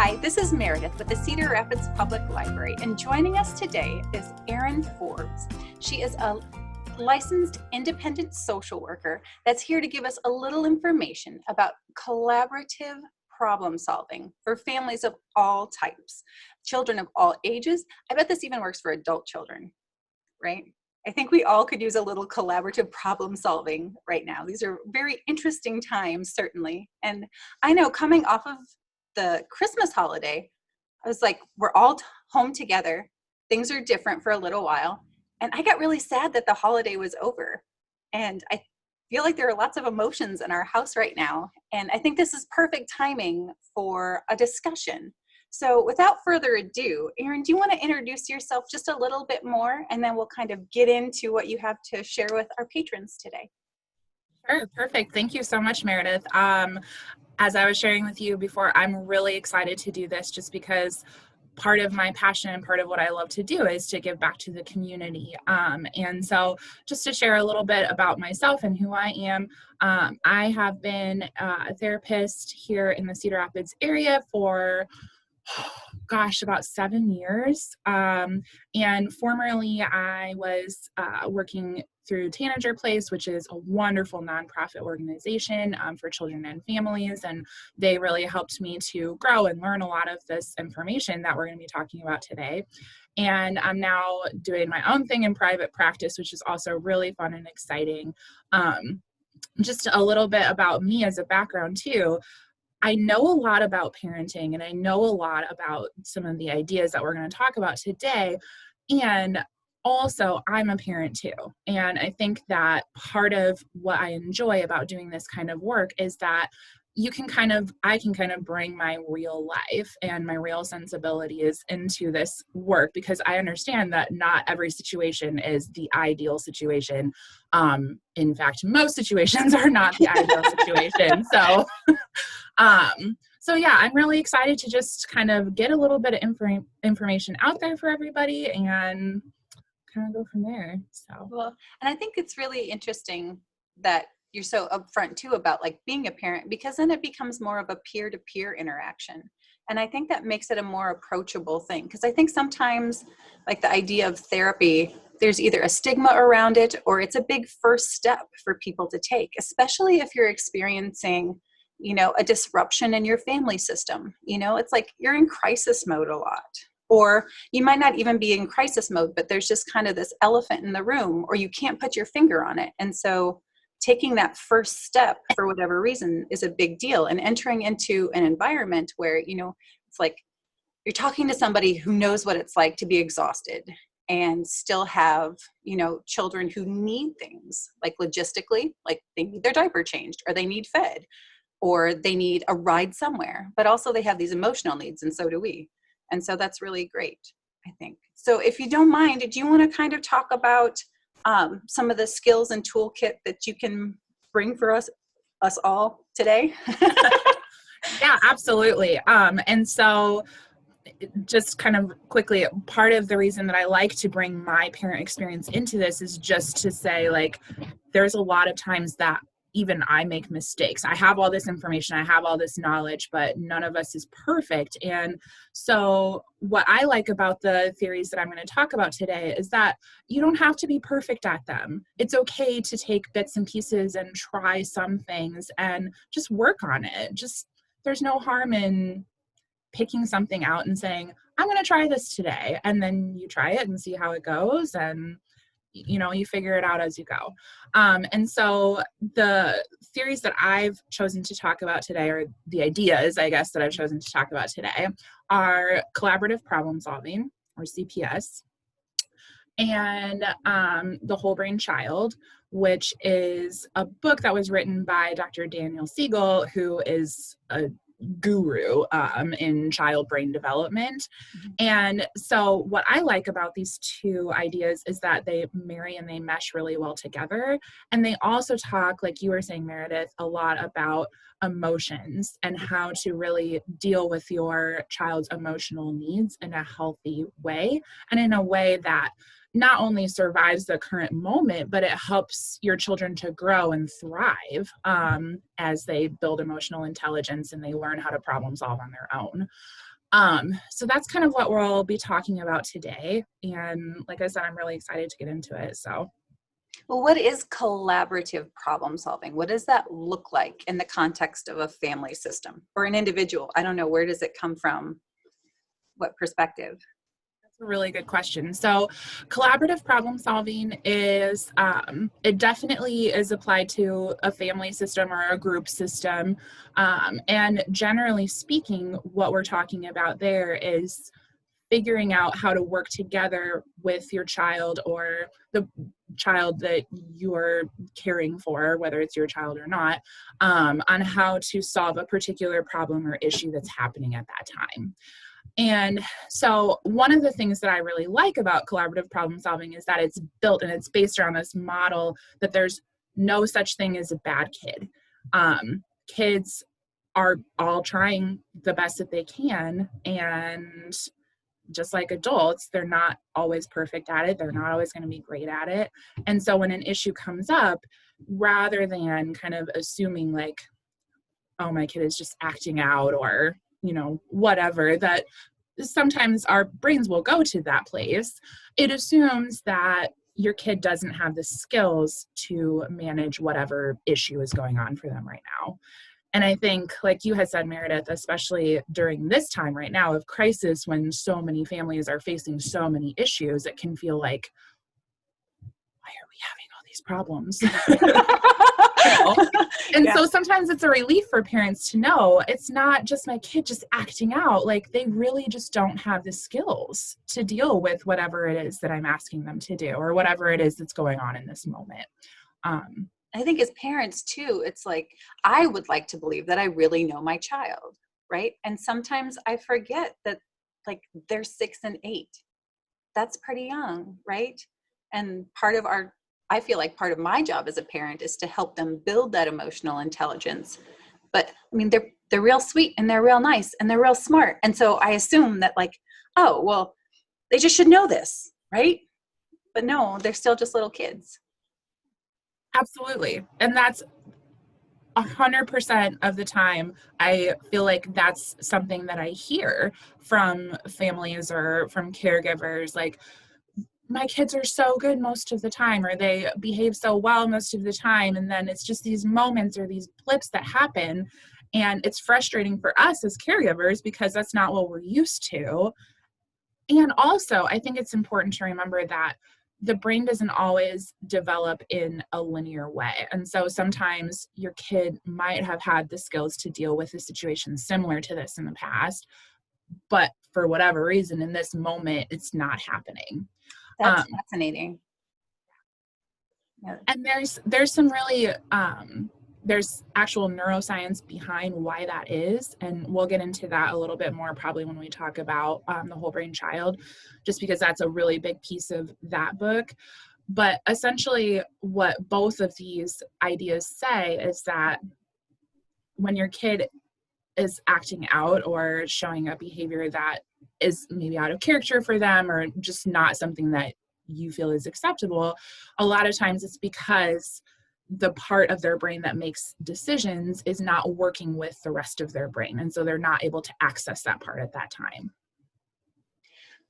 Hi, this is Meredith with the Cedar Rapids Public Library, and joining us today is Erin Forbes. She is a licensed independent social worker that's here to give us a little information about collaborative problem solving for families of all types, children of all ages. I bet this even works for adult children, right? I think we all could use a little collaborative problem solving right now. These are very interesting times, certainly. And I know coming off of the Christmas holiday, I was like, we're all home together. Things are different for a little while. And I got really sad that the holiday was over. And I feel like there are lots of emotions in our house right now. And I think this is perfect timing for a discussion. So without further ado, Erin, do you want to introduce yourself just a little bit more? And then we'll kind of get into what you have to share with our patrons today. Sure, perfect. Thank you so much, Meredith. As I was sharing with you before, I'm really excited to do this just because part of my passion and part of what I love to do is to give back to the community. And so just to share a little bit about myself and who I am, I have been a therapist here in the Cedar Rapids area for about 7 years. And formerly I was working through Tanager Place, which is a wonderful nonprofit organization for children and families. And they really helped me to grow and learn a lot of this information that we're going to be talking about today. And I'm now doing my own thing in private practice, which is also really fun and exciting. Just a little bit about me as a background too. I know a lot about parenting, and I know a lot about some of the ideas that we're going to talk about today. And also, I'm a parent too. And I think that part of what I enjoy about doing this kind of work is that I can kind of bring my real life and my real sensibilities into this work, because I understand that not every situation is the ideal situation. In fact, most situations are not the ideal situation. So yeah, I'm really excited to just kind of get a little bit of information out there for everybody and kind of go from there. So, Well, and I think it's really interesting that you're so upfront too about like being a parent, because then it becomes more of a peer-to-peer interaction. And I think that makes it a more approachable thing, because I think sometimes like the idea of therapy, there's either a stigma around it or it's a big first step for people to take, especially if you're experiencing, a disruption in your family system. It's like you're in crisis mode a lot. Or you might not even be in crisis mode, but there's just kind of this elephant in the room, or you can't put your finger on it. And so taking that first step for whatever reason is a big deal, and entering into an environment where, it's like you're talking to somebody who knows what it's like to be exhausted and still have, children who need things like logistically, like they need their diaper changed, or they need fed, or they need a ride somewhere, but also they have these emotional needs, and so do we. And so that's really great, I think. So if you don't mind, do you want to kind of talk about some of the skills and toolkit that you can bring for us all today? yeah, absolutely. And so just kind of quickly, part of the reason that I like to bring my parent experience into this is just to say, like, there's a lot of times that even I make mistakes. I have all this information, I have all this knowledge, but none of us is perfect. And so what I like about the theories that I'm going to talk about today is that you don't have to be perfect at them. It's okay to take bits and pieces and try some things and just work on it. There's no harm in picking something out and saying, I'm going to try this today. And then you try it and see how it goes. And you figure it out as you go. And so the theories that I've chosen to talk about today, or the ideas, I guess, that I've chosen to talk about today, are collaborative problem solving, or CPS, and the Whole Brain Child, which is a book that was written by Dr. Daniel Siegel, who is a guru in child brain development. And so what I like about these two ideas is that they marry and they mesh really well together. And they also talk, like you were saying, Meredith, a lot about emotions and how to really deal with your child's emotional needs in a healthy way, and in a way that not only survives the current moment, but it helps your children to grow and thrive as they build emotional intelligence and they learn how to problem solve on their own. So that's kind of what we'll be talking about today. And like I said, I'm really excited to get into it. So, Well, what is collaborative problem solving? What does that look like in the context of a family system or an individual? I don't know. Where does it come from? What perspective? that's a really good question. So, collaborative problem solving is, it definitely is applied to a family system or a group system. And generally speaking, what we're talking about there is figuring out how to work together with your child or the child that you're caring for, whether it's your child or not, on how to solve a particular problem or issue that's happening at that time. And so, one of the things that I really like about collaborative problem solving is that it's built and it's based around this model that there's no such thing as a bad kid. Kids are all trying the best that they can, and just like adults, they're not always perfect at it. They're not always going to be great at it. And so when an issue comes up, rather than kind of assuming like, oh, my kid is just acting out or, whatever, that sometimes our brains will go to that place, it assumes that your kid doesn't have the skills to manage whatever issue is going on for them right now. And I think, like you had said, Meredith, especially during this time right now of crisis, when so many families are facing so many issues, it can feel like, why are we having all these problems? And Yeah. so sometimes it's a relief for parents to know it's not just my kid just acting out. Like, they really just don't have the skills to deal with whatever it is that I'm asking them to do or whatever it is that's going on in this moment. I think as parents too, it's like, I would like to believe that I really know my child, right? And sometimes I forget that, like, they're 6 and 8. That's pretty young, right? And I feel like part of my job as a parent is to help them build that emotional intelligence. But I mean, they're real sweet and they're real nice and they're real smart. And so I assume that, like, oh, well, they just should know this, right? But no, they're still just little kids. Absolutely. And that's 100% of the time, I feel like that's something that I hear from families or from caregivers. Like, my kids are so good most of the time, or they behave so well most of the time. And then it's just these moments or these blips that happen. And it's frustrating for us as caregivers because that's not what we're used to. And also, I think it's important to remember that the brain doesn't always develop in a linear way. And so sometimes your kid might have had the skills to deal with a situation similar to this in the past, but for whatever reason, in this moment, it's not happening. That's fascinating. Yeah. And there's some really there's actual neuroscience behind why that is, and we'll get into that a little bit more probably when we talk about the whole brain child, just because that's a really big piece of that book. But essentially what both of these ideas say is that when your kid is acting out or showing a behavior that is maybe out of character for them or just not something that you feel is acceptable, a lot of times it's because the part of their brain that makes decisions is not working with the rest of their brain. And so they're not able to access that part at that time.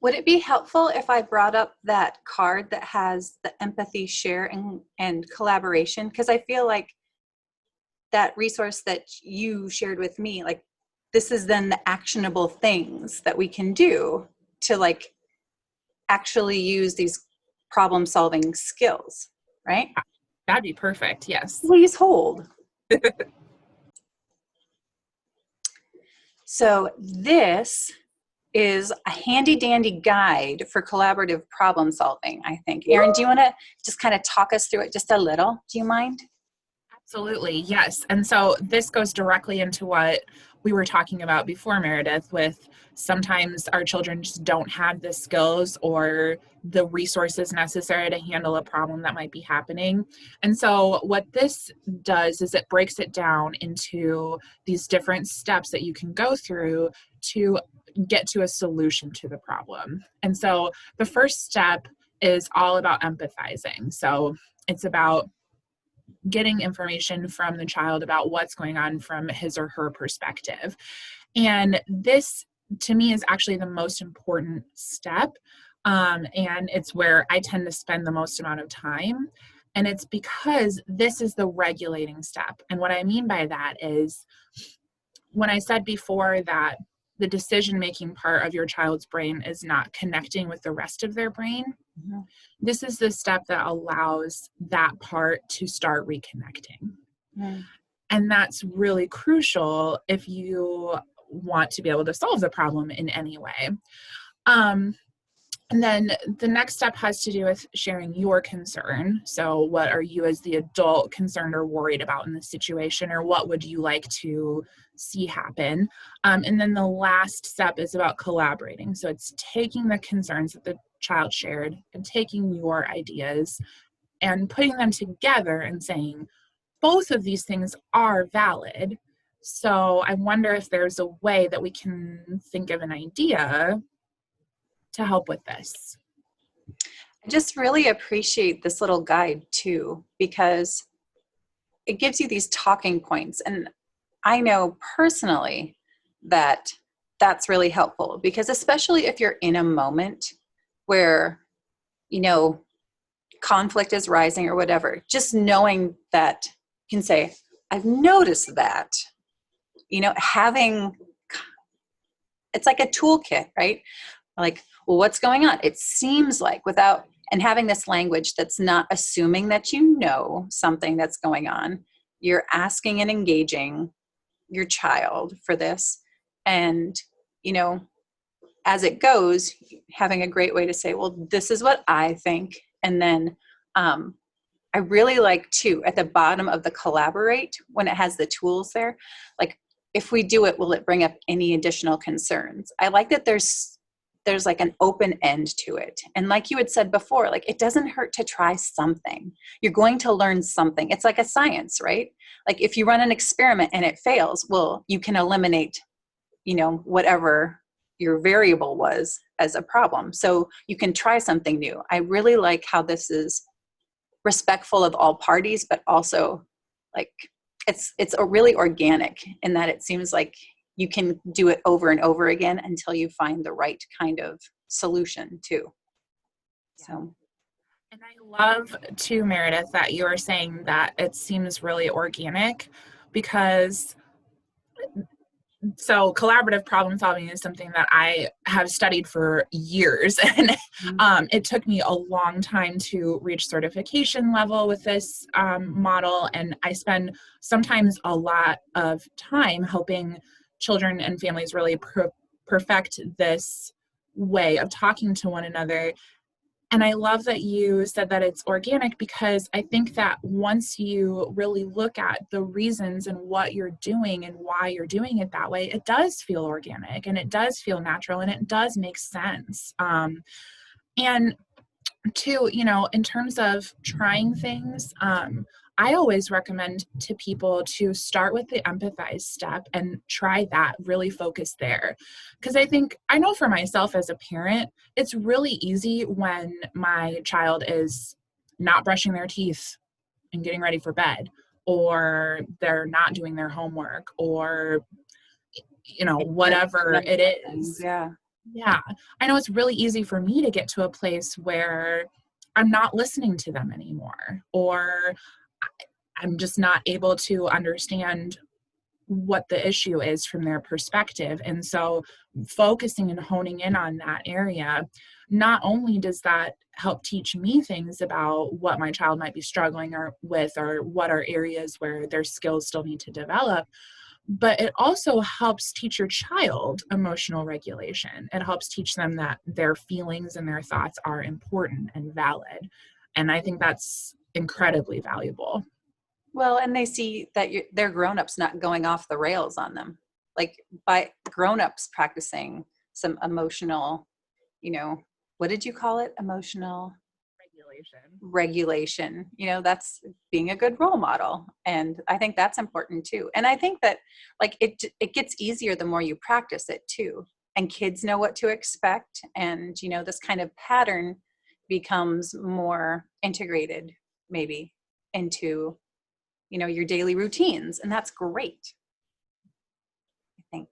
Would it be helpful if I brought up that card that has the empathy, share, and collaboration? Because I feel like that resource that you shared with me, like, this is then the actionable things that we can do to, like, actually use these problem solving skills, right? That'd be perfect. Yes. Please hold. So this is a handy dandy guide for collaborative problem solving, I think. Erin, do you want to just kind of talk us through it just a little? Do you mind? Absolutely, yes. And so this goes directly into what we were talking about before, Meredith, with sometimes our children just don't have the skills or the resources necessary to handle a problem that might be happening. And so what this does is it breaks it down into these different steps that you can go through to get to a solution to the problem. And so the first step is all about empathizing. So it's about getting information from the child about what's going on from his or her perspective. And this to me is actually the most important step. And it's where I tend to spend the most amount of time. And it's because this is the regulating step. And what I mean by that is, when I said before that the decision-making part of your child's brain is not connecting with the rest of their brain, Mhm. this is the step that allows that part to start reconnecting. Mm. And that's really crucial if you want to be able to solve the problem in any way. And then the next step has to do with sharing your concern. So what are you as the adult concerned or worried about in this situation, or what would you like to see happen? And then the last step is about collaborating. So it's taking the concerns that the child shared and taking your ideas and putting them together and saying, both of these things are valid. So I wonder if there's a way that we can think of an idea to help with this. I just really appreciate this little guide too, because it gives you these talking points. And I know personally that that's really helpful, because especially if you're in a moment where, you know, conflict is rising or whatever, just knowing that you can say, I've noticed that, you know, having, it's like a toolkit, right? Like, well, what's going on? It seems like, without, and having this language that's not assuming that you know something that's going on. You're asking and engaging your child for this. And, you know, as it goes, having a great way to say, well, this is what I think. And then I really like too, at the bottom of the collaborate, when it has the tools there, like, if we do it, will it bring up any additional concerns? I like that there's like an open end to it. And like you had said before, like, it doesn't hurt to try something. You're going to learn something. It's like a science, right? Like, if you run an experiment and it fails, well, you can eliminate, you know, whatever your variable was as a problem. So you can try something new. I really like how this is respectful of all parties, but also, like, it's a really organic in that it seems like you can do it over and over again until you find the right kind of solution too. So And I love too, Meredith, that you are saying that it seems really organic, because so collaborative problem solving is something that I have studied for years. And it took me a long time to reach certification level with this model. And I spend sometimes a lot of time helping children and families really perfect this way of talking to one another. And I love that you said that it's organic, because I think that once you really look at the reasons and what you're doing and why you're doing it that way, it does feel organic and it does feel natural and it does make sense. And two, you know, in terms of trying things, I always recommend to people to start with the empathize step and try that, really focus there. Because I know for myself as a parent, it's really easy when my child is not brushing their teeth and getting ready for bed, or they're not doing their homework, or, you know, whatever it is. yeah. Yeah, I know it's really easy for me to get to a place where I'm not listening to them anymore, or I'm just not able to understand what the issue is from their perspective. And so focusing and honing in on that area, not only does that help teach me things about what my child might be struggling with, or what are areas where their skills still need to develop, but it also helps teach your child emotional regulation. It helps teach them that their feelings and their thoughts are important and valid. And I think that's incredibly valuable. Well, and they see that they're grown-ups not going off the rails on them. Like, by grown-ups practicing some emotional, you know, what did you call it? Emotional regulation. You know, that's being a good role model. And I think that's important too. And I think that, like, it gets easier the more you practice it too. And kids know what to expect. And, you know, this kind of pattern becomes more integrated maybe into, you know, your daily routines. And that's great, I think.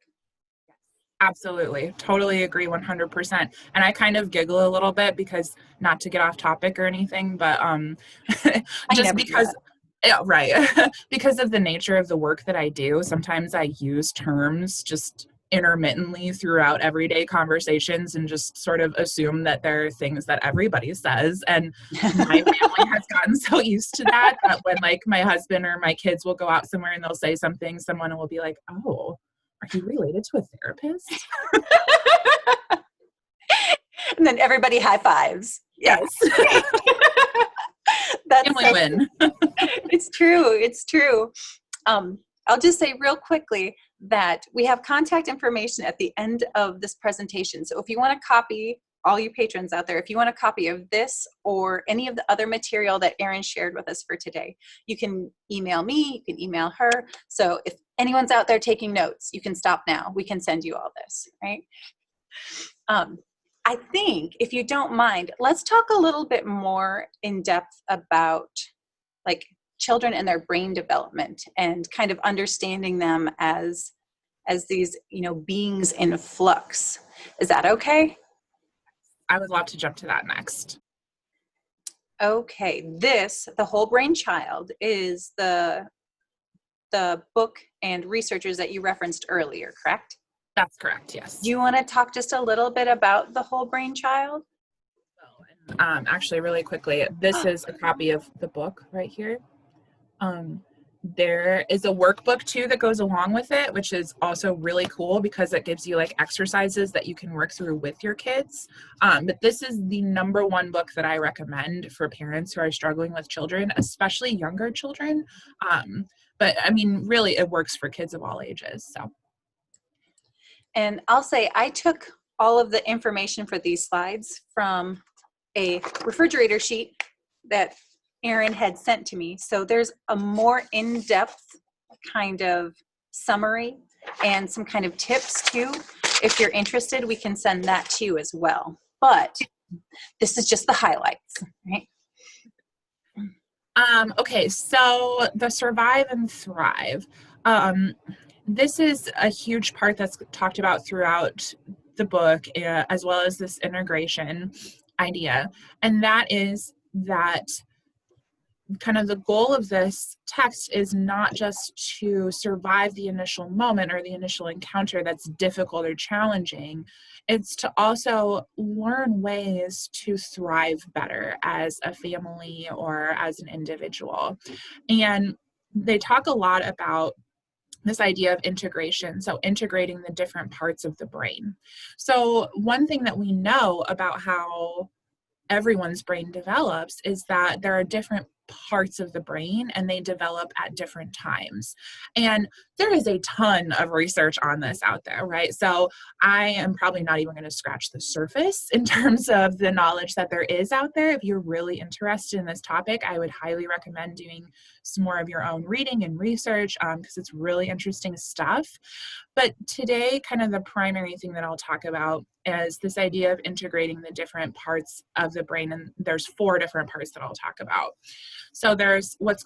Absolutely. Totally agree 100%. And I kind of giggle a little bit because not to get off topic or anything, but I just never do because that. yeah, right. Because of the nature of the work that I do, sometimes I use terms just intermittently throughout everyday conversations and just sort of assume that there are things that everybody says. And my family has gotten so used to that that when like my husband or my kids will go out somewhere and they'll say something, someone will be like, "Oh, are you related to a therapist?" And then everybody high fives. Yeah. Yes. That's Family so win. it's true. It's true. I'll just say real quickly that we have contact information at the end of this presentation. So if you want to copy, all you patrons out there, if you want a copy of this or any of the other material that Erin shared with us for today, you can email me, you can email her. So if anyone's out there taking notes, you can stop now. We can send you all this, right? I think if you don't mind, let's talk a little bit more in depth about like children and their brain development and kind of understanding them as these, you know, beings in flux. Is that okay? I would love to jump to that next. Okay, this, The Whole Brain Child, is the book and researchers that you referenced earlier, correct? That's correct, yes. Do you want to talk just a little bit about The Whole Brain Child? Actually, really quickly, this is a copy of the book right here. There is a workbook too that goes along with it, which is also really cool because it gives you like exercises that you can work through with your kids. But this is the number one book that I recommend for parents who are struggling with children, especially younger children. But I mean, really, it works for kids of all ages. So. And I'll say I took all of the information for these slides from a refrigerator sheet that Erin had sent to me. So there's a more in-depth kind of summary and some kind of tips too. If you're interested, we can send that to you as well. But this is just the highlights, right? Okay, so the survive and thrive. This is a huge part that's talked about throughout the book, as well as this integration idea. And that is that kind of the goal of this text is not just to survive the initial moment or the initial encounter that's difficult or challenging. It's to also learn ways to thrive better as a family or as an individual. And they talk a lot about this idea of integration, so integrating the different parts of the brain. So one thing that we know about how everyone's brain develops is that there are different parts of the brain and they develop at different times. And there is a ton of research on this out there, right? So I am probably not even going to scratch the surface in terms of the knowledge that there is out there. If you're really interested in this topic, I would highly recommend doing some more of your own reading and research because it's really interesting stuff. But today, kind of the primary thing that I'll talk about is this idea of integrating the different parts of the brain. And there's 4 different parts that I'll talk about. So there's what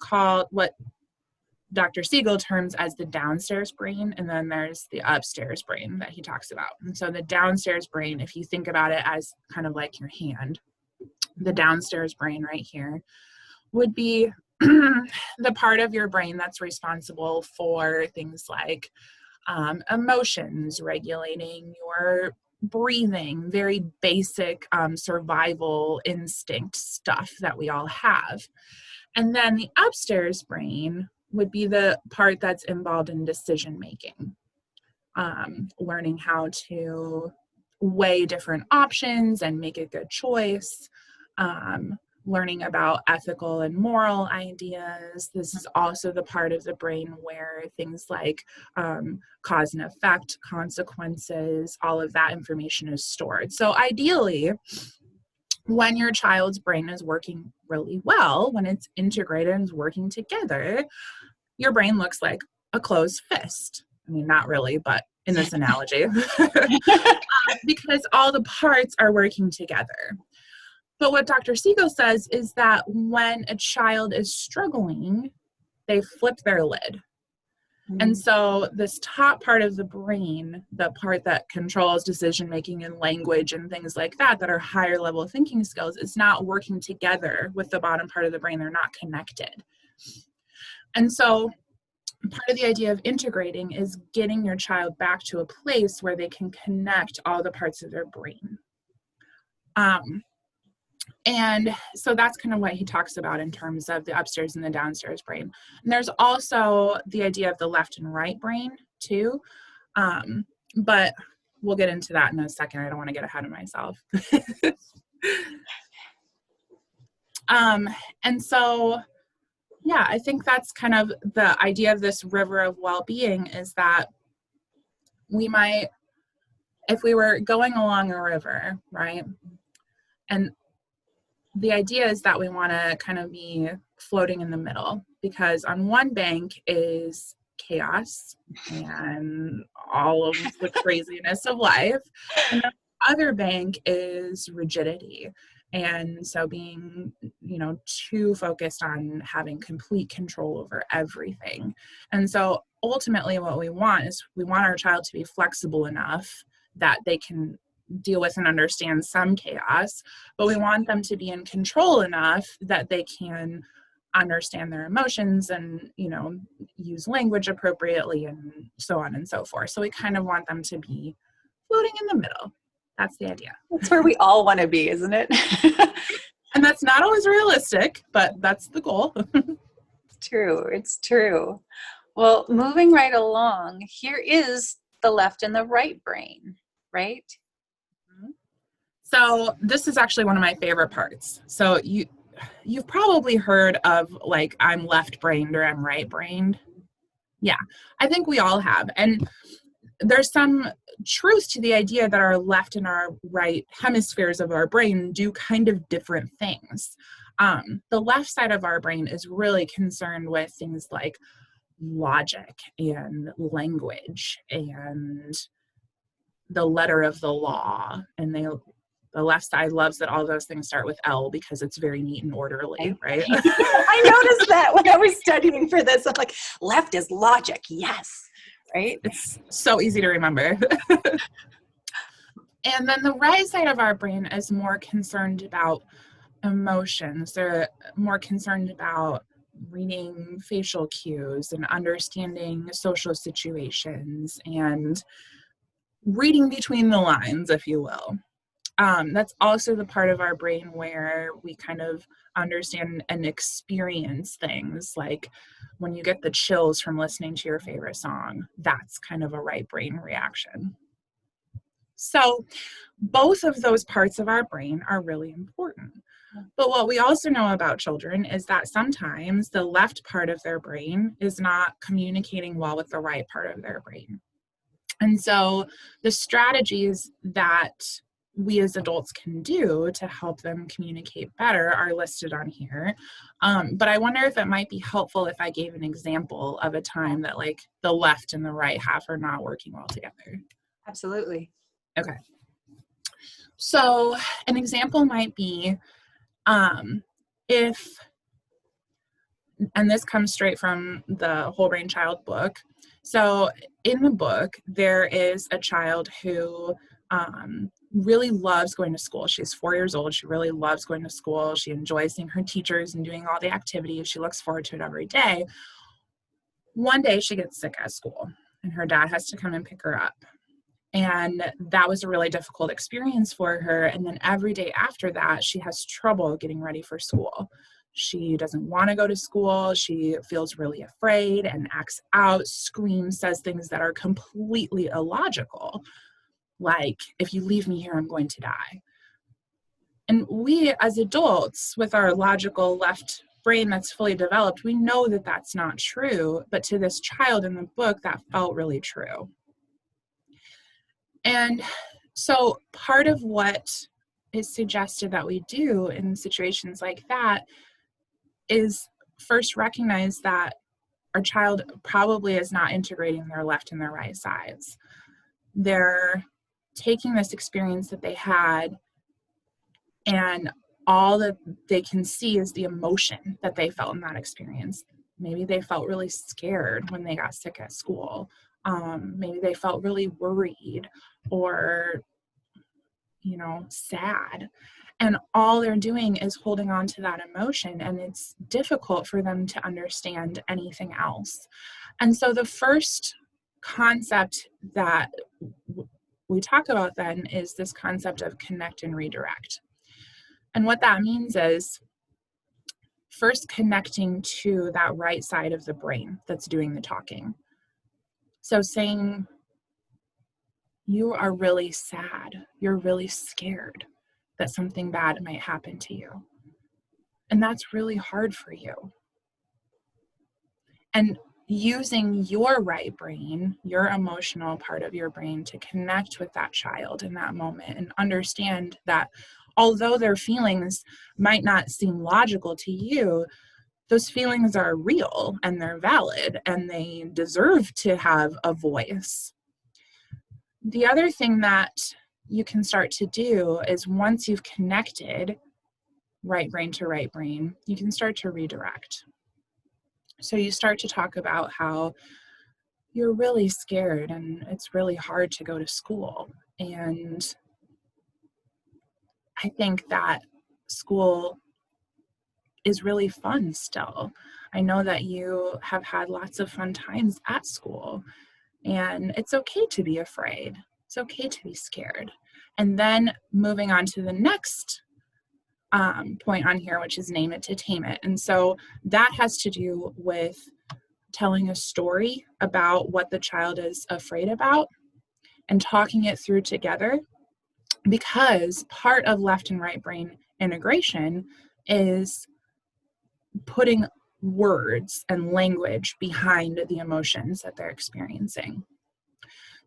Dr. Siegel terms as the downstairs brain, and then there's the upstairs brain that he talks about. And so the downstairs brain, if you think about it as kind of like your hand, the downstairs brain right here would be the part of your brain that's responsible for things like emotions, regulating your breathing, very basic survival instinct stuff that we all have. And then the upstairs brain would be the part that's involved in decision making, learning how to weigh different options and make a good choice, learning about ethical and moral ideas. This is also the part of the brain where things like cause and effect, consequences, all of that information is stored. So ideally, when your child's brain is working really well, when it's integrated and is working together, your brain looks like a closed fist. I mean, not really, but in this analogy, because all the parts are working together. But what Dr. Siegel says is that when a child is struggling, they flip their lid. And so this top part of the brain, the part that controls decision making and language and things like that, that are higher level thinking skills, is not working together with the bottom part of the brain. They're not connected. And so part of the idea of integrating is getting your child back to a place where they can connect all the parts of their brain. And so that's kind of what he talks about in terms of the upstairs and the downstairs brain. And there's also the idea of the left and right brain too. But we'll get into that in a second. I don't want to get ahead of myself. And so, yeah, I think that's kind of the idea of this river of well-being, is that we might, if we were going along a river, right? And the idea is that we want to kind of be floating in the middle, because on one bank is chaos and all of the craziness of life, and the other bank is rigidity. And so being, too focused on having complete control over everything. And so ultimately what we want is we want our child to be flexible enough that they can deal with and understand some chaos, but we want them to be in control enough that they can understand their emotions and, use language appropriately and so on and so forth. So we kind of want them to be floating in the middle. That's the idea. That's where we all want to be, isn't it? And that's not always realistic, but that's the goal. It's true. Well, moving right along, here is the left and the right brain, right? So this is actually one of my favorite parts. So you've probably heard of, like, I'm left-brained or I'm right-brained. Yeah, I think we all have. And there's some truth to the idea that our left and our right hemispheres of our brain do kind of different things. The left side of our brain is really concerned with things like logic and language and the letter of the law. And the left side loves that all those things start with L because it's very neat and orderly, right? I noticed that when I was studying for this. I'm like, left is logic, yes, right? It's so easy to remember. And then the right side of our brain is more concerned about emotions. They're more concerned about reading facial cues and understanding social situations and reading between the lines, if you will. That's also the part of our brain where we kind of understand and experience things, like when you get the chills from listening to your favorite song. That's kind of a right brain reaction. So both of those parts of our brain are really important. But what we also know about children is that sometimes the left part of their brain is not communicating well with the right part of their brain. And so the strategies that we as adults can do to help them communicate better are listed on here. But I wonder if it might be helpful if I gave an example of a time that, like, the left and the right half are not working well together. Absolutely. Okay. So an example might be if, and this comes straight from the Whole Brain Child book. So in the book, there is a child who really loves going to school. She's 4 years old. She really loves going to school. She enjoys seeing her teachers and doing all the activities. She looks forward to it every day. One day she gets sick at school and her dad has to come and pick her up. And that was a really difficult experience for her. And then every day after that, she has trouble getting ready for school. She doesn't want to go to school. She feels really afraid and acts out, screams, says things that are completely illogical. Like, if you leave me here, I'm going to die. And we as adults, with our logical left brain that's fully developed, we know that that's not true. But to this child in the book, that felt really true. And so part of what is suggested that we do in situations like that is first recognize that our child probably is not integrating their left and their right sides. They're taking this experience that they had, and all that they can see is the emotion that they felt in that experience. Maybe they felt really scared when they got sick at school. Maybe they felt really worried or, sad. And all they're doing is holding on to that emotion, and it's difficult for them to understand anything else. And so the first concept that we talk about then is this concept of connect and redirect. And what that means is first connecting to that right side of the brain that's doing the talking. So saying, you are really sad, you're really scared that something bad might happen to you. And that's really hard for you. And using your right brain, your emotional part of your brain, to connect with that child in that moment and understand that although their feelings might not seem logical to you, those feelings are real and they're valid and they deserve to have a voice. The other thing that you can start to do is once you've connected right brain to right brain, you can start to redirect. So you start to talk about how you're really scared and it's really hard to go to school. And I think that school is really fun still. I know that you have had lots of fun times at school, and it's okay to be afraid. It's okay to be scared. And then moving on to the next point on here, which is name it to tame it. And so that has to do with telling a story about what the child is afraid about and talking it through together, because part of left and right brain integration is putting words and language behind the emotions that they're experiencing.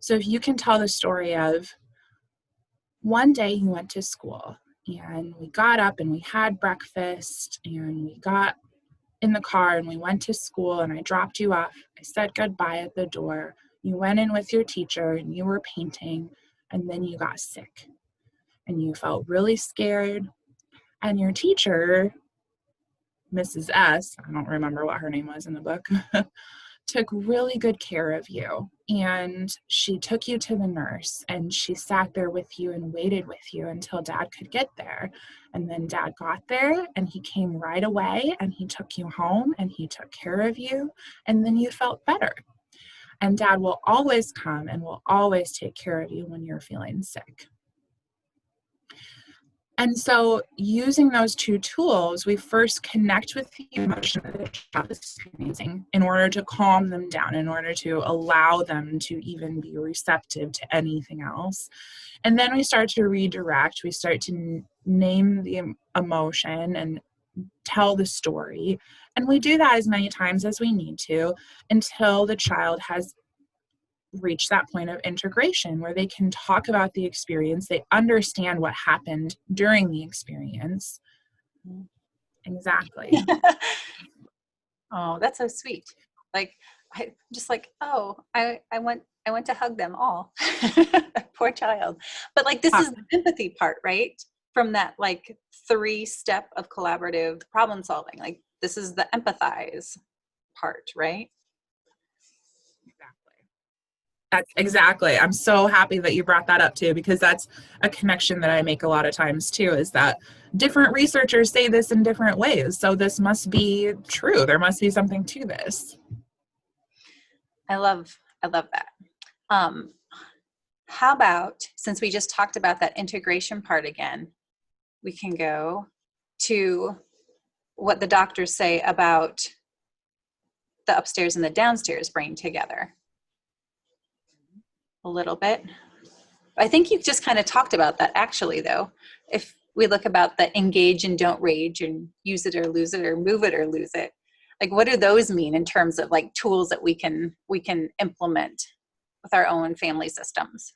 So if you can tell the story of, one day you went to school and we got up and we had breakfast and we got in the car and we went to school and I dropped you off. I said goodbye at the door. You went in with your teacher and you were painting, and then you got sick and you felt really scared. And your teacher, Mrs. S, I don't remember what her name was in the book, took really good care of you. And she took you to the nurse and she sat there with you and waited with you until Dad could get there. And then Dad got there and he came right away and he took you home and he took care of you. And then you felt better. And Dad will always come and will always take care of you when you're feeling sick. And so using those two tools, we first connect with the emotion that the child is experiencing in order to calm them down, in order to allow them to even be receptive to anything else. And then we start to redirect, we start to name the emotion and tell the story. And we do that as many times as we need to until the child has reach that point of integration where they can talk about the experience, they understand what happened during the experience. Exactly. Oh, that's so sweet. Like, I just like, oh, I went to hug them all. Poor child. But like, this is the empathy part, right? From that like 3-step of collaborative problem solving. Like, this is the empathize part, right? That's exactly. I'm so happy that you brought that up too, because that's a connection that I make a lot of times too, is that different researchers say this in different ways. So this must be true. There must be something to this. I love that. How about, since we just talked about that integration part again, we can go to what the doctors say about the upstairs and the downstairs brain together a little bit. I think you just kind of talked about that actually, though. If we look about the engage and don't rage and use it or lose it or move it or lose it, like what do those mean in terms of like tools that we can implement with our own family systems?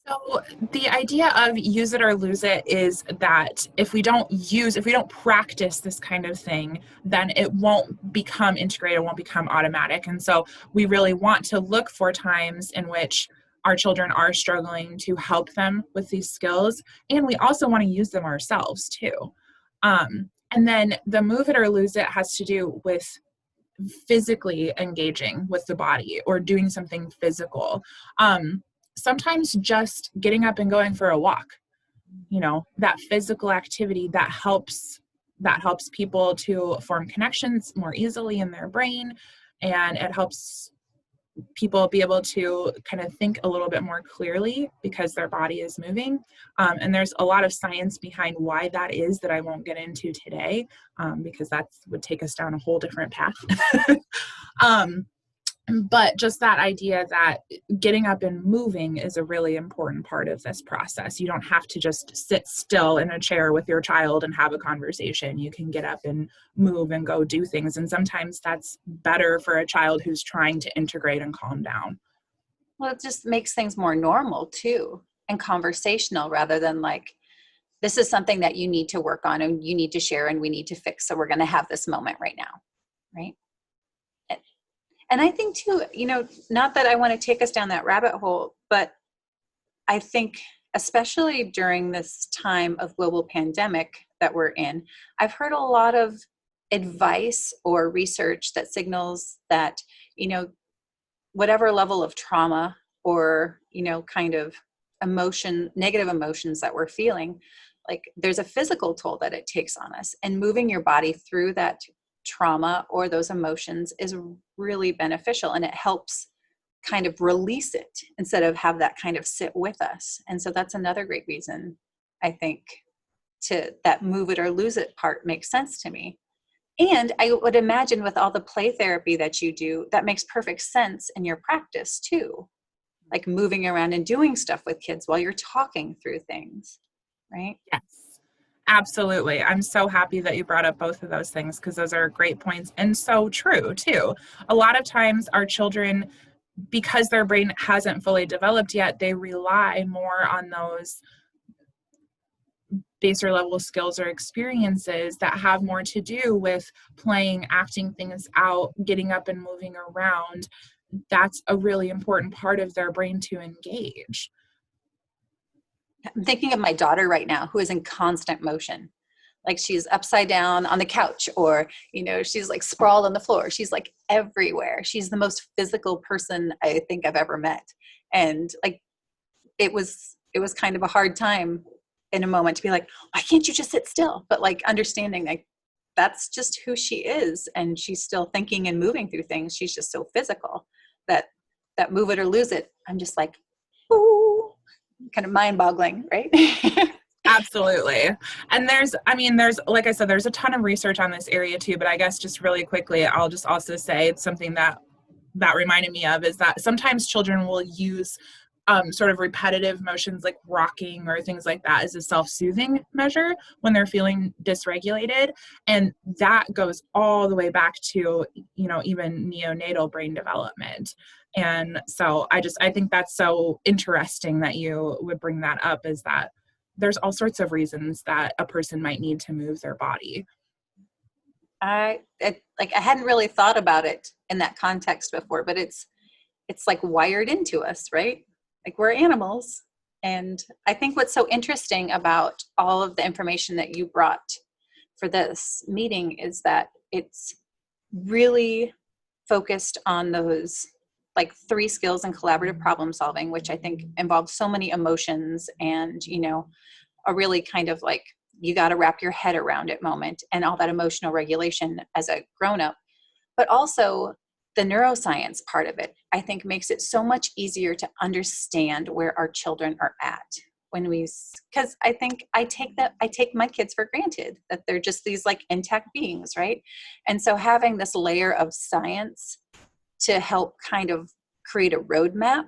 So the idea of use it or lose it is that if we don't practice this kind of thing, then it won't become integrated, it won't become automatic. And so we really want to look for times in which our children are struggling to help them with these skills. And we also want to use them ourselves too. And then the move it or lose it has to do with physically engaging with the body or doing something physical. Sometimes just getting up and going for a walk, that physical activity that helps people to form connections more easily in their brain, and it helps people be able to kind of think a little bit more clearly because their body is moving. And there's a lot of science behind why that is that I won't get into today, because that would take us down a whole different path. um, but just that idea that getting up and moving is a really important part of this process. You don't have to just sit still in a chair with your child and have a conversation. You can get up and move and go do things. And sometimes that's better for a child who's trying to integrate and calm down. Well, it just makes things more normal too, and conversational, rather than like, this is something that you need to work on and you need to share and we need to fix. So we're going to have this moment right now. Right. And I think too, not that I want to take us down that rabbit hole, but I think especially during this time of global pandemic that we're in, I've heard a lot of advice or research that signals that, whatever level of trauma or, kind of negative emotions that we're feeling, like there's a physical toll that it takes on us, and moving your body through that trauma or those emotions is really beneficial, and it helps kind of release it instead of have that kind of sit with us. And so that's another great reason, I think, to that move it or lose it part makes sense to me. And I would imagine with all the play therapy that you do, that makes perfect sense in your practice too, like moving around and doing stuff with kids while you're talking through things, right? Yes, absolutely. I'm so happy that you brought up both of those things, because those are great points and so true too. A lot of times our children, because their brain hasn't fully developed yet, they rely more on those baser level skills or experiences that have more to do with playing, acting things out, getting up and moving around. That's a really important part of their brain to engage. I'm thinking of my daughter right now who is in constant motion. Like she's upside down on the couch, or, she's like sprawled on the floor. She's like everywhere. She's the most physical person I think I've ever met. And like, it was kind of a hard time in a moment to be like, why can't you just sit still? But like understanding like that's just who she is. And she's still thinking and moving through things. She's just so physical that move it or lose it. I'm just like, ooh, kind of mind boggling, right? Absolutely. And there's, like I said, there's a ton of research on this area too, but I guess just really quickly, I'll just also say it's something that reminded me of is that sometimes children will use sort of repetitive motions like rocking or things like that as a self-soothing measure when they're feeling dysregulated. And that goes all the way back to, even neonatal brain development. And so I think that's so interesting that you would bring that up, is that there's all sorts of reasons that a person might need to move their body. I hadn't really thought about it in that context before, but it's like wired into us, right? Like we're animals. And I think what's so interesting about all of the information that you brought for this meeting is that it's really focused on those like 3 skills in collaborative problem solving, which I think involves so many emotions and, a really kind of like, you got to wrap your head around it moment, and all that emotional regulation as a grown-up. But also the neuroscience part of it, I think, makes it so much easier to understand where our children are at because I think I take my kids for granted that they're just these like intact beings, right? And so having this layer of science to help kind of create a roadmap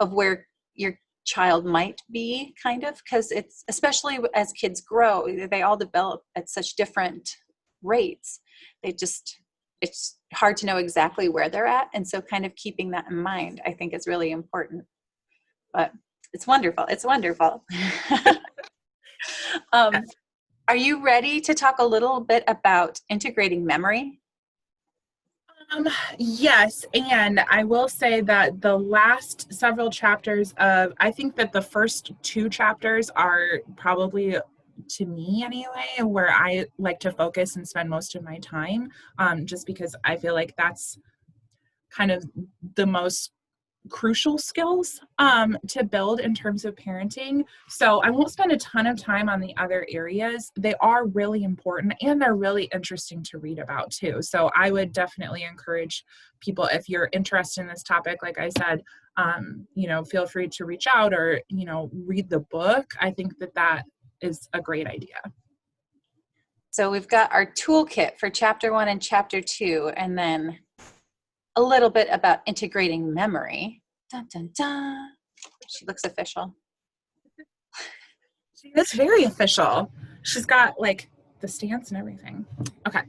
of where your child might be, kind of, because it's, especially as kids grow, they all develop at such different rates. It's hard to know exactly where they're at. And so kind of keeping that in mind, I think, is really important. But it's wonderful. It's wonderful. Are you ready to talk a little bit about integrating memory? Yes, and I will say that the last several chapters I think that the first 2 chapters are probably to me anyway, where I like to focus and spend most of my time, just because I feel like that's kind of the most crucial skills to build in terms of parenting. So I won't spend a ton of time on the other areas. They are really important and they're really interesting to read about too. So I would definitely encourage people, if you're interested in this topic, like I said, feel free to reach out or, read the book. I think that is a great idea. So we've got our toolkit for chapter 1 and chapter 2, and then a little bit about integrating memory. Dun, dun, dun. She looks official. She is very official. She's got like the stance and everything. Okay.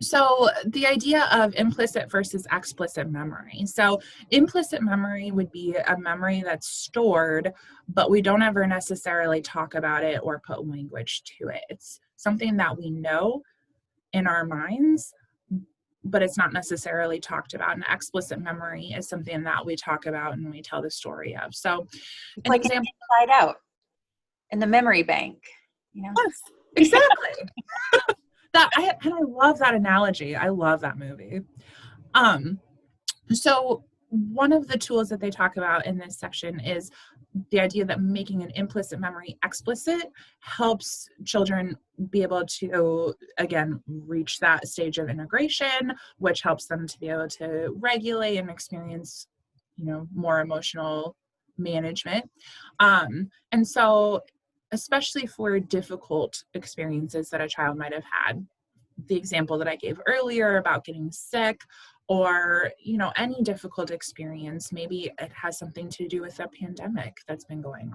So the idea of implicit versus explicit memory. So implicit memory would be a memory that's stored, but we don't ever necessarily talk about it or put language to it. It's something that we know in our minds, but it's not necessarily talked about. And explicit memory is something that we talk about and we tell the story of. So it's like example, Inside Out in the memory bank, Yes, exactly. I love that analogy. I love that movie. So one of the tools that they talk about in this section is the idea that making an implicit memory explicit helps children be able to, again, reach that stage of integration, which helps them to be able to regulate and experience, more emotional management. And so, especially for difficult experiences that a child might have had, the example that I gave earlier about getting sick, or any difficult experience, maybe it has something to do with a pandemic that's been going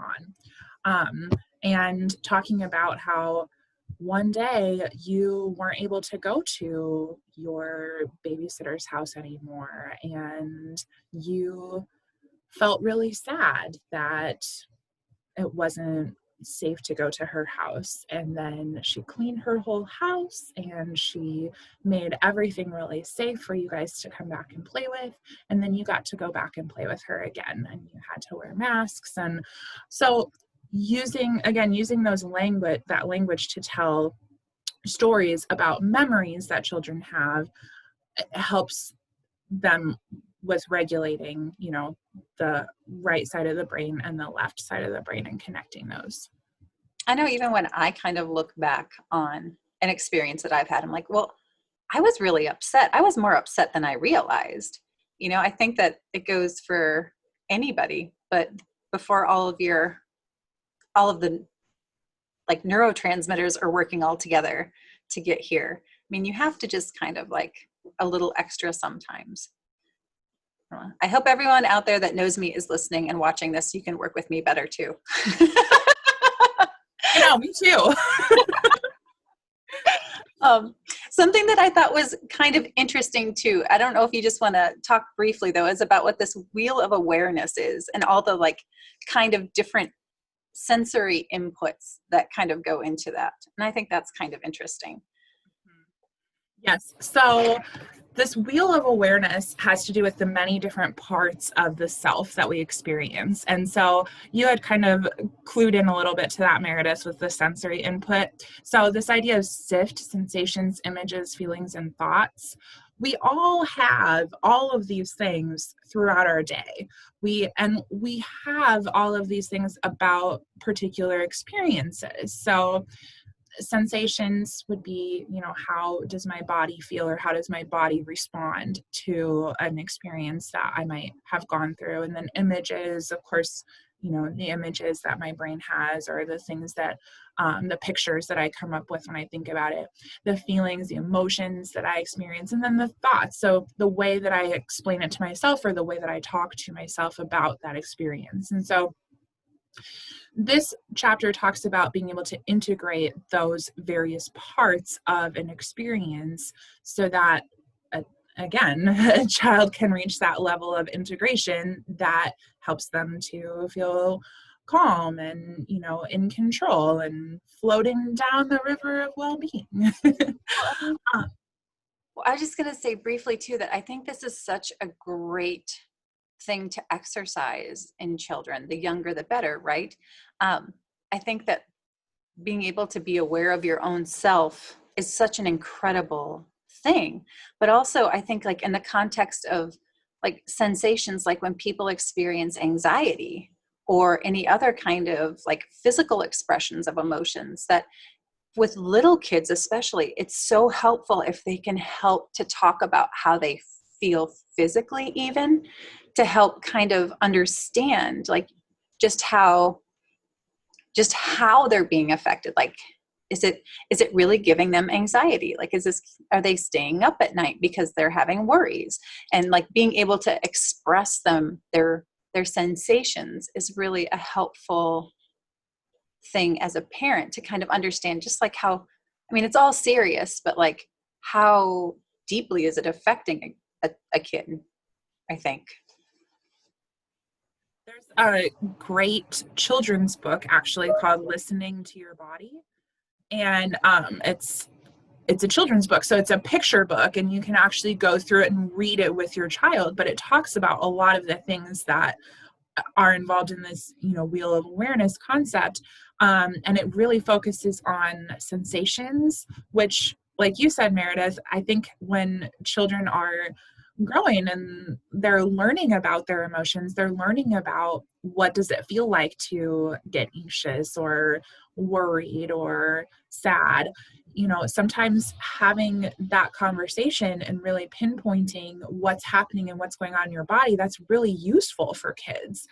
on, and talking about how one day you weren't able to go to your babysitter's house anymore and you felt really sad that it wasn't safe to go to her house. And then she cleaned her whole house and she made everything really safe for you guys to come back and play with. And then you got to go back and play with her again, and you had to wear masks. And so using that language to tell stories about memories that children have, it helps them with regulating, the right side of the brain and the left side of the brain and connecting those. I know even when I kind of look back on an experience that I've had, I'm like, well, I was really upset. I was more upset than I realized. I think that it goes for anybody, but before all of the like neurotransmitters are working all together to get here. I mean, you have to just kind of like a little extra sometimes. I hope everyone out there that knows me is listening and watching this. You can work with me better too. Me too. Something that I thought was kind of interesting too, I don't know if you just want to talk briefly though, is about what this wheel of awareness is and all the like kind of different sensory inputs that kind of go into that. And I think that's kind of interesting. Yes. So this wheel of awareness has to do with the many different parts of the self that we experience. And so you had kind of clued in a little bit to that, Meredith, with the sensory input. So this idea of SIFT, sensations, images, feelings, and thoughts. We all have all of these things throughout our day. We have all of these things about particular experiences. So sensations would be, how does my body feel, or how does my body respond to an experience that I might have gone through? And then images, of course, the images that my brain has, or the things that, the pictures that I come up with when I think about it, the feelings, the emotions that I experience, and then the thoughts. So the way that I explain it to myself, or the way that I talk to myself about that experience. And so this chapter talks about being able to integrate those various parts of an experience so that, again, a child can reach that level of integration that helps them to feel calm and, in control and floating down the river of well-being. Well, I was just going to say briefly too, that I think this is such a great thing to exercise in children. The younger, the better, right? I think that being able to be aware of your own self is such an incredible thing. But also, I think, like, in the context of like sensations, like when people experience anxiety or any other kind of like physical expressions of emotions, that with little kids especially, it's so helpful if they can help to talk about how they feel physically, even to help kind of understand like just how they're being affected. Like, is it really giving them anxiety? Like, are they staying up at night because they're having worries? And like being able to express their sensations is really a helpful thing as a parent to kind of understand, just like how, I mean, it's all serious, but like how deeply is it affecting a kid, I think. There's a great children's book actually called Listening to Your Body. And it's a children's book. So it's a picture book and you can actually go through it and read it with your child, but it talks about a lot of the things that are involved in this, wheel of awareness concept. And it really focuses on sensations, which, like you said, Meredith, I think when children are growing and they're learning about their emotions, they're learning about what does it feel like to get anxious or worried or sad. Sometimes having that conversation and really pinpointing what's happening and what's going on in your body, that's really useful for kids.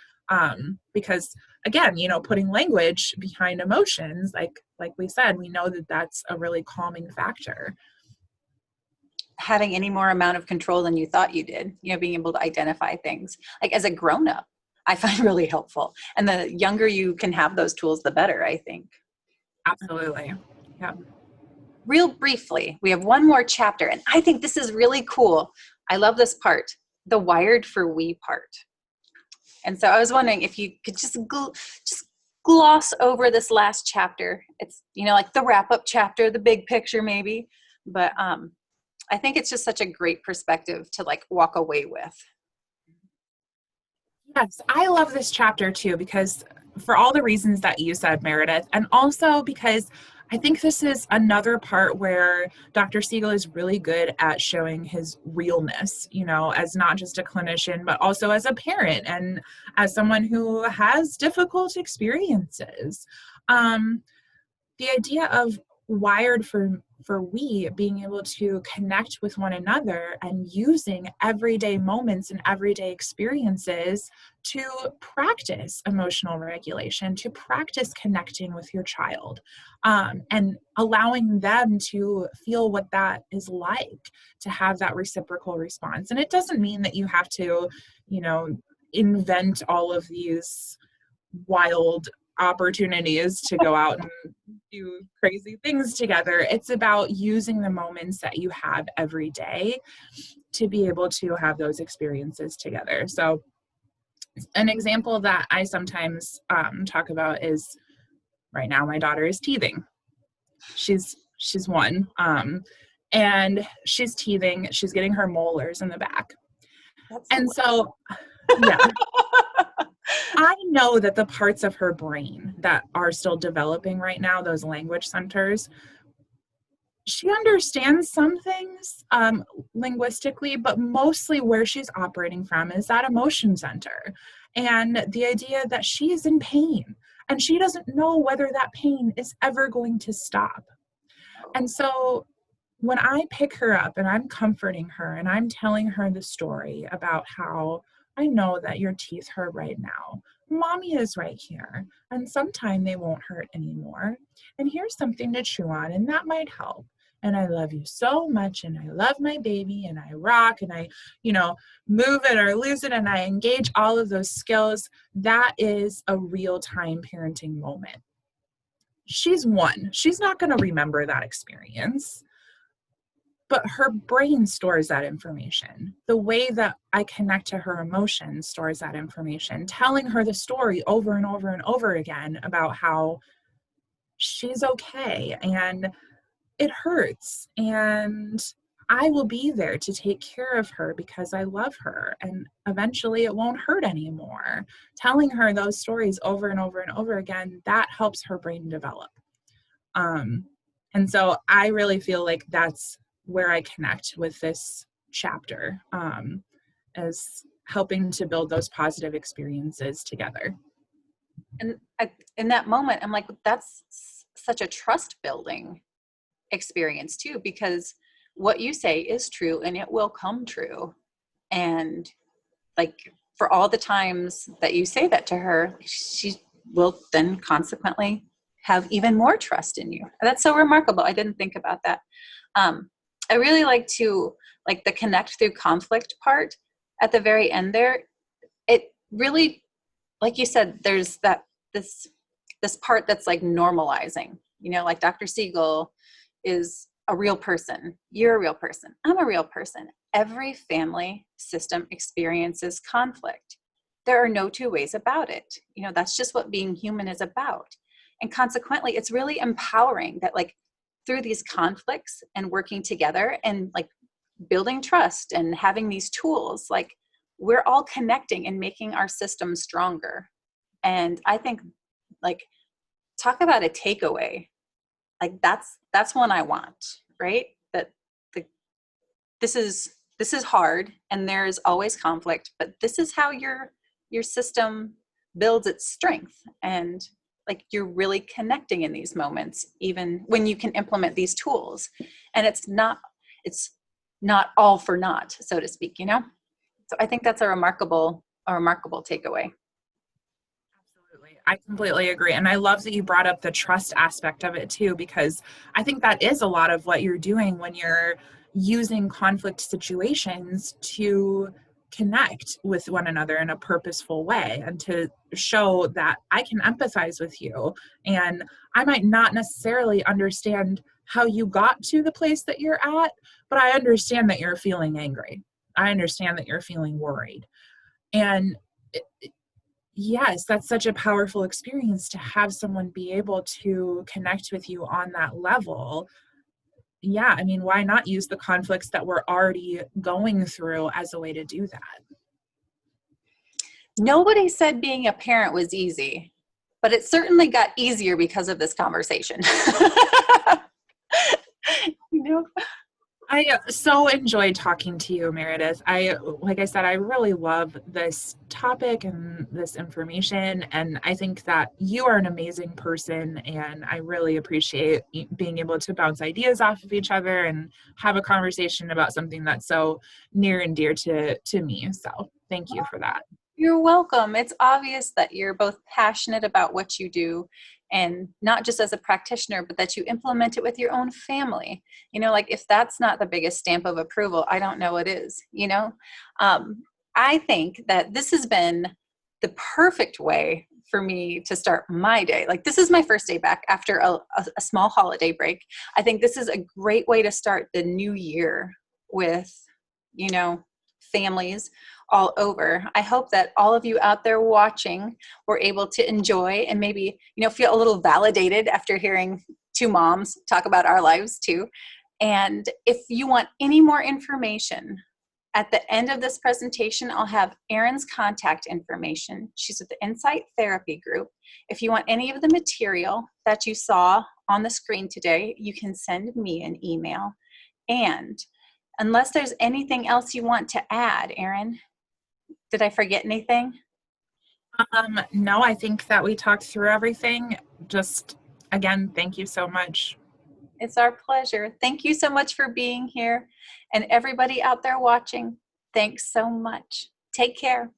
Because again, putting language behind emotions, like we said, we know that that's a really calming factor. Having any more amount of control than you thought you did, being able to identify things like as a grown-up, I find really helpful. And the younger you can have those tools, the better, I think. Absolutely. Yeah. Real briefly, we have one more chapter, and I think this is really cool. I love this part, the wired for we part. And so I was wondering if you could just gloss over this last chapter. It's, like the wrap-up chapter, the big picture maybe, but I think it's just such a great perspective to like walk away with. Yes, I love this chapter too, because for all the reasons that you said, Meredith, and also because I think this is another part where Dr. Siegel is really good at showing his realness, as not just a clinician, but also as a parent and as someone who has difficult experiences. The idea of wired for we being able to connect with one another and using everyday moments and everyday experiences to practice emotional regulation, to practice connecting with your child, and allowing them to feel what that is like, to have that reciprocal response. And it doesn't mean that you have to, invent all of these wild opportunities to go out and do crazy things together. It's about using the moments that you have every day to be able to have those experiences together. So an example that I sometimes talk about is right now my daughter is teething. She's one, and she's teething. She's getting her molars in the back. And so, yeah. I know that the parts of her brain that are still developing right now, those language centers, she understands some things linguistically, but mostly where she's operating from is that emotion center. And the idea that she is in pain and she doesn't know whether that pain is ever going to stop. And so when I pick her up and I'm comforting her and I'm telling her the story about how I know that your teeth hurt right now, mommy is right here, and sometime they won't hurt anymore. And here's something to chew on, and that might help. And I love you so much, and I love my baby, and I rock, and I, move it or lose it, and I engage all of those skills. That is a real-time parenting moment. She's one. She's not going to remember that experience. But her brain stores that information. The way that I connect to her emotions stores that information, telling her the story over and over and over again about how she's okay and it hurts and I will be there to take care of her because I love her, and eventually it won't hurt anymore. Telling her those stories over and over and over again, that helps her brain develop. Um, and so I really feel like that's where I connect with this chapter, as helping to build those positive experiences together. And in that moment, I'm like, that's such a trust building experience too, because what you say is true and it will come true. And like, for all the times that you say that to her, she will then consequently have even more trust in you. That's so remarkable. I didn't think about that. I really like the connect through conflict part at the very end there. It really, like you said, there's this part that's like normalizing, like Dr. Siegel is a real person. You're a real person. I'm a real person. Every family system experiences conflict. There are no two ways about it. That's just what being human is about. And consequently, it's really empowering that like through these conflicts and working together and like building trust and having these tools, like we're all connecting and making our system stronger. And I think, like, talk about a takeaway. Like that's one I want, right? That this is hard and there's always conflict, but this is how your system builds its strength. And like you're really connecting in these moments, even when you can implement these tools. And it's not all for naught, so to speak, So I think that's a remarkable takeaway. Absolutely. I completely agree. And I love that you brought up the trust aspect of it too, because I think that is a lot of what you're doing when you're using conflict situations to connect with one another in a purposeful way and to show that I can empathize with you. And I might not necessarily understand how you got to the place that you're at, but I understand that you're feeling angry. I understand that you're feeling worried. And yes, that's such a powerful experience to have someone be able to connect with you on that level. Yeah, I mean, why not use the conflicts that we're already going through as a way to do that? Nobody said being a parent was easy, but it certainly got easier because of this conversation. you know? I so enjoyed talking to you, Meredith. Like I said, I really love this topic and this information. And I think that you are an amazing person. And I really appreciate being able to bounce ideas off of each other and have a conversation about something that's so near and dear to me. So thank you for that. You're welcome. It's obvious that you're both passionate about what you do, and not just as a practitioner, but that you implement it with your own family. Like if that's not the biggest stamp of approval, I don't know what is, I think that this has been the perfect way for me to start my day. Like this is my first day back after a small holiday break. I think this is a great way to start the new year with, families all over. I hope that all of you out there watching were able to enjoy and maybe, feel a little validated after hearing two moms talk about our lives too. And if you want any more information, at the end of this presentation, I'll have Erin's contact information. She's with the Insight Therapy Group. If you want any of the material that you saw on the screen today, you can send me an email. And unless there's anything else you want to add, Erin, did I forget anything? No, I think that we talked through everything. Just again, thank you so much. It's our pleasure. Thank you so much for being here. And everybody out there watching, thanks so much. Take care.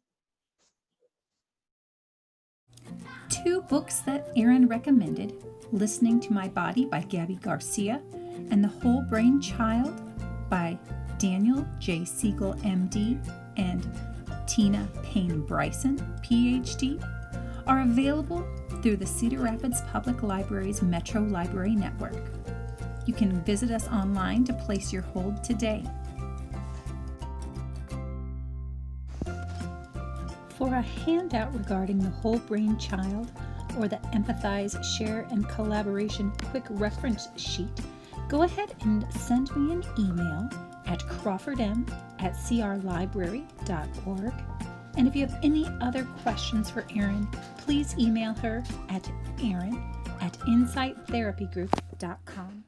Two books that Erin recommended, Listening to My Body by Gabby Garcia and The Whole Brain Child by Daniel J. Siegel, MD, and Tina Payne Bryson, PhD, are available through the Cedar Rapids Public Library's Metro Library Network. You can visit us online to place your hold today. For a handout regarding the Whole Brain Child or the Empathize, Share, and Collaboration quick reference sheet, go ahead and send me an email at crawfordm@crlibrary.org. And if you have any other questions for Erin, please email her at erin@insighttherapygroup.com.